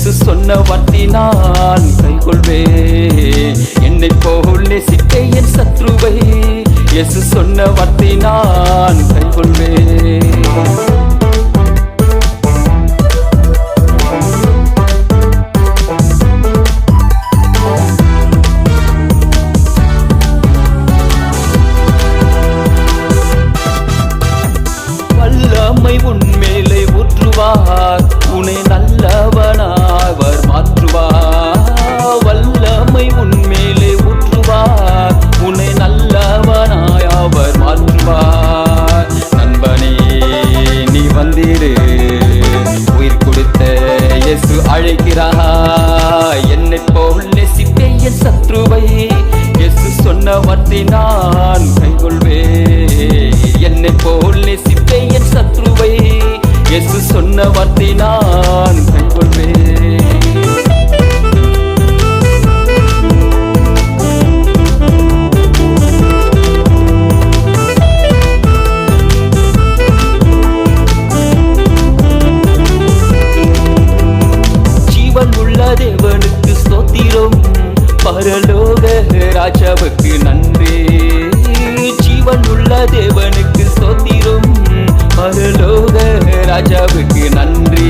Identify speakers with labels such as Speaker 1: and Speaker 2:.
Speaker 1: இயேசு சொன்ன வார்த்தை நான் கைக்கொள்வேன். என்னை போல் நேசிக்க என் சத்ருவை இயேசு சொன்ன வார்த்தை நான் கைக்கொள்வேன். வல்லமை உன்மேலே ஊற்றுவார், உன்னை நல்லவனாவர் மாற்றுவார். வல்லமை உன்மேலே ஊற்றுவார், உன்னை நல்லவனாய் அவர் மாற்றுவார். நண்பனே நீ வந்திரு, உயிர் கொடுத்த இயேசு அழைக்கிறார். என்னை போல் நேசிக்க என் சத்ருவை இயேசு சொன்ன வார்த்தை நான் கைக்கொள்வேன். என்னை போல் நேசிக்க என் சத்ருவை இயேசு சொன்ன வார்த்தை நான் கைக்கொள்வேன். ஜீவன் உள்ள தேவனுக்கு ஸ்தோத்திரம், பரலோக ராஜாவுக்கு நன்றி. ஜீவன் உள்ள தேவனுக்கு ஸ்தோத்திரம், பரலோக ராஜாவுக்கு நன்றி.